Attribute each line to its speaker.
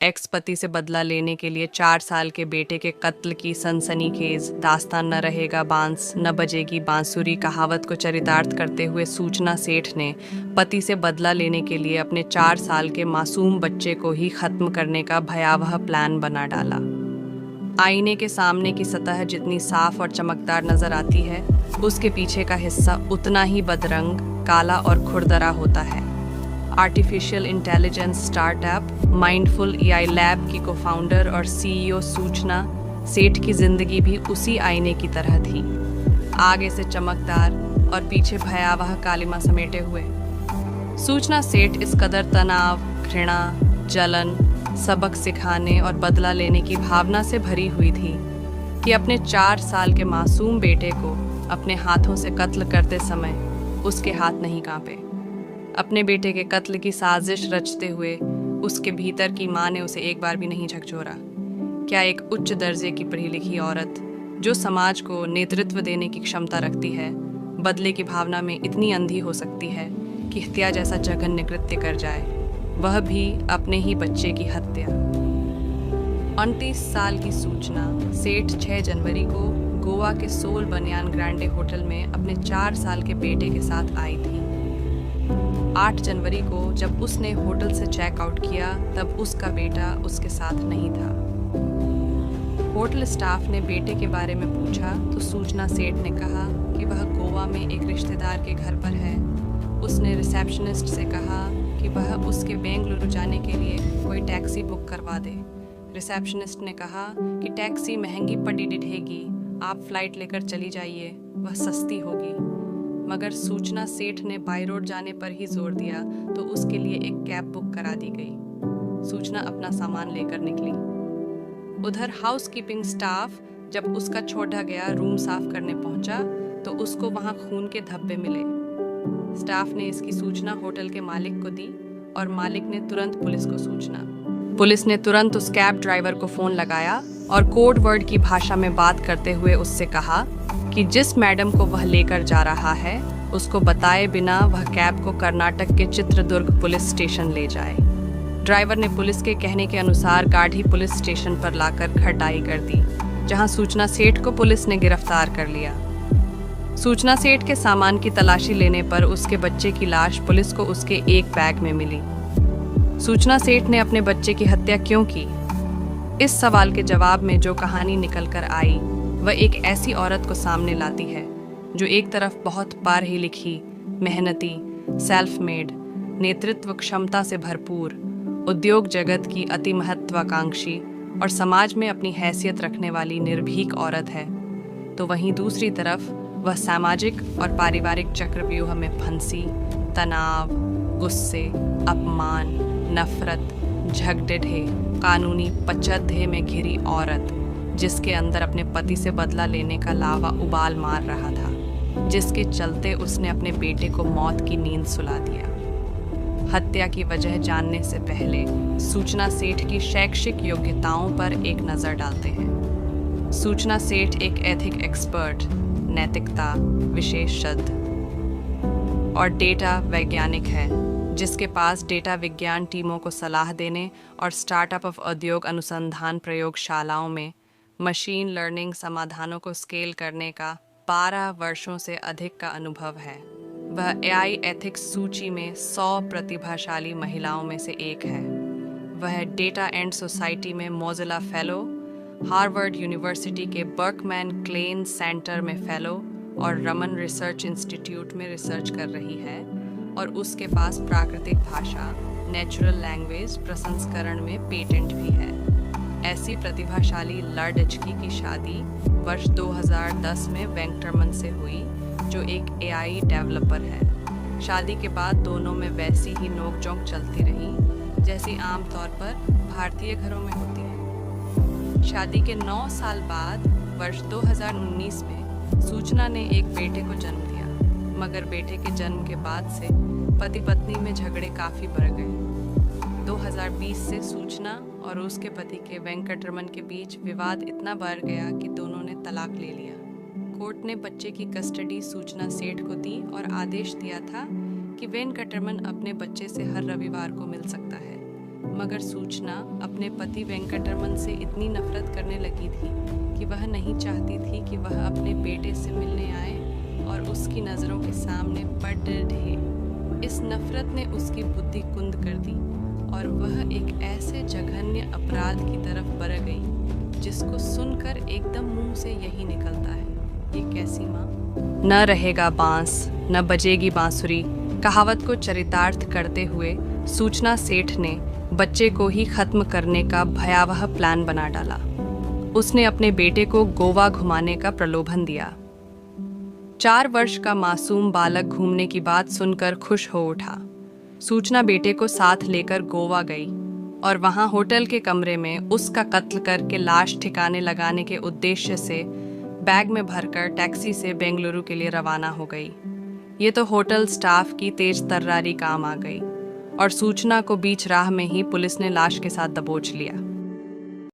Speaker 1: X पति से बदला लेने के लिए 4 साल के बेटे के कत्ल की सनसनीखेज दास्तान न रहेगा बांस न बजेगी बांसुरी कहावत को चरितार्थ करते हुए सूचना सेठ ने पति से बदला लेने के लिए अपने 4 साल के मासूम बच्चे को ही खत्म करने का भयावह प्लान बना डाला। आईने के सामने की सतह जितनी साफ और चमकदार नजर आती है, उसके पीछे का हिस्सा उतना ही बदरंग, काला और खुरदरा होता है। Artificial intelligence startup mindful AI lab की को-फाउंडर और सीईओ सूचना सेठ की जिंदगी भी उसी आईने की तरह थी, आगे से चमकदार और पीछे भयावह कालिमा समेटे हुए। सूचना सेठ इस कदर तनाव, घृणा, जलन, सबक सिखाने और बदला लेने की भावना से भरी हुई थी कि अपने 4 साल के मासूम बेटे को अपने हाथों से कत्ल करते समय उसके हाथ नहीं कांपे। अपने बेटे के कत्ल की साजिश रचते हुए उसके भीतर की माँ ने उसे एक बार भी नहीं झकझोरा। क्या एक उच्च दर्जे की पढ़ी लिखी औरत जो समाज को नेतृत्व देने की क्षमता रखती है, बदले की भावना में इतनी अंधी हो सकती है कि हत्या जैसा जघन्य कृत्य कर जाए, वह भी अपने ही बच्चे की हत्या। 29 साल की सूचना सेठ 6 जनवरी को गोवा के सोल बनियान ग्रांडे होटल में अपने 4 साल के बेटे के साथ आई थी। 8 जनवरी को जब उसने होटल से चेकआउट किया तब उसका बेटा उसके साथ नहीं था। होटल स्टाफ ने बेटे के बारे में पूछा तो सूचना सेठ ने कहा कि वह गोवा में एक रिश्तेदार के घर पर है। उसने रिसेप्शनिस्ट से कहा कि वह उसके बेंगलुरु जाने के लिए कोई टैक्सी बुक करवा दे। रिसेप्शनिस्ट ने कहा कि टैक्सी महंगी पड़ी डिठेगी, आप फ्लाइट लेकर चली जाइए, वह सस्ती होगी। मगर सूचना सेठ ने बाई रोड जाने पर ही जोर दिया तो उसके लिए एक कैब बुक करा दी गई। सूचना अपना सामान लेकर निकली। उधर हाउसकीपिंग स्टाफ जब उसका छोटा गया रूम साफ करने पहुंचा तो उसको वहां खून के धब्बे मिले। स्टाफ ने इसकी सूचना होटल के मालिक को दी और मालिक ने तुरंत पुलिस को सूचना। पुलिस ने तुरंत उस कैब ड्राइवर को फोन लगाया और कोड वर्ड की भाषा में बात करते हुए उससे कहा कि जिस मैडम को वह लेकर जा रहा है उसको बताए बिना वह कैब को कर्नाटक के चित्रदुर्ग पुलिस स्टेशन ले जाए। ड्राइवर ने पुलिस के कहने के अनुसार गाड़ी पुलिस स्टेशन पर लाकर खटाई कर दी, जहां सूचना सेठ को पुलिस ने गिरफ्तार कर लिया। सूचना सेठ के सामान की तलाशी लेने पर उसके बच्चे की लाश पुलिस को उसके एक बैग में मिली। सूचना सेठ ने अपने बच्चे की हत्या क्यों की? इस सवाल के जवाब में जो कहानी निकल कर आई वह एक ऐसी औरत को सामने लाती है जो एक तरफ बहुत पढ़ी लिखी, मेहनती, सेल्फ मेड, नेतृत्व क्षमता से भरपूर, उद्योग जगत की अति महत्वाकांक्षी और समाज में अपनी हैसियत रखने वाली निर्भीक औरत है, तो वहीं दूसरी तरफ वह सामाजिक और पारिवारिक चक्रव्यूह में फंसी, तनाव, गुस्से, अपमान, नफरत, झगड़े, कानूनी पचड्ढे में घिरी औरत, जिसके अंदर अपने पति से बदला लेने का लावा उबाल मार रहा था, जिसके चलते उसने अपने बेटे को मौत की नींद सुला दिया। हत्या की वजह जानने से पहले सूचना सेठ की शैक्षिक योग्यताओं पर एक नज़र डालते हैं। सूचना सेठ एक एथिक एक्सपर्ट, नैतिकता विशेषज्ञ और डेटा वैज्ञानिक है, जिसके पास डेटा विज्ञान टीमों को सलाह देने और स्टार्टअप ऑफ उद्योग अनुसंधान प्रयोगशालाओं में मशीन लर्निंग समाधानों को स्केल करने का 12 वर्षों से अधिक का अनुभव है। वह एआई एथिक्स सूची में 100 प्रतिभाशाली महिलाओं में से एक है। वह डेटा एंड सोसाइटी में मोजिला फेलो, हार्वर्ड यूनिवर्सिटी के बर्कमैन क्लेन सेंटर में फेलो और रमन रिसर्च इंस्टीट्यूट में रिसर्च कर रही है और उसके पास प्राकृतिक भाषा नेचुरल लैंग्वेज प्रसंस्करण में पेटेंट भी है। ऐसी प्रतिभाशाली लड़की की शादी वर्ष 2010 में वेंकटरमन से हुई, जो एक एआई डेवलपर है। शादी के बाद दोनों में वैसी ही नोकझोंक चलती रही जैसी आमतौर पर भारतीय घरों में होती है। शादी के 9 साल बाद वर्ष 2019 में सूचना ने एक बेटे को जन्म दिया, मगर बेटे के जन्म के बाद से पति पत्नी में झगड़े काफ़ी बढ़ गए। 2020 से सूचना और उसके पति के वेंकटरमन के बीच विवाद इतना बढ़ गया कि दोनों ने तलाक ले लिया। कोर्ट ने बच्चे की कस्टडी सूचना सेठ को दी और आदेश दिया था कि वेंकटरमन अपने बच्चे से हर रविवार को मिल सकता है, मगर सूचना अपने पति वेंकटरमन से इतनी नफरत करने लगी थी कि वह नहीं चाहती थी कि वह अपने बेटे से मिलने आए और उसकी नज़रों के सामने पड़ ढहे। इस नफरत ने उसकी बुद्धि कुंद कर दी और वह एक ऐसे जघन्य अपराध की तरफ बढ़ गई जिसको सुनकर एकदम मुंह से यही निकलता है, ये कैसी माँ। न रहेगा बांस न बजेगी बांसुरी कहावत को चरितार्थ करते हुए सूचना सेठ ने बच्चे को ही खत्म करने का भयावह प्लान बना डाला। उसने अपने बेटे को गोवा घुमाने का प्रलोभन दिया। 4 वर्ष का मासूम बालक घूमने की बात सुनकर खुश हो उठा। सूचना बेटे को साथ लेकर गोवा गई और वहां होटल के कमरे में उसका कत्ल करके लाश ठिकाने लगाने के उद्देश्य से बैग में भरकर टैक्सी से बेंगलुरु के लिए रवाना हो गई। ये तो होटल स्टाफ की तेज तर्रारी काम आ गई और सूचना को बीच राह में ही पुलिस ने लाश के साथ दबोच लिया।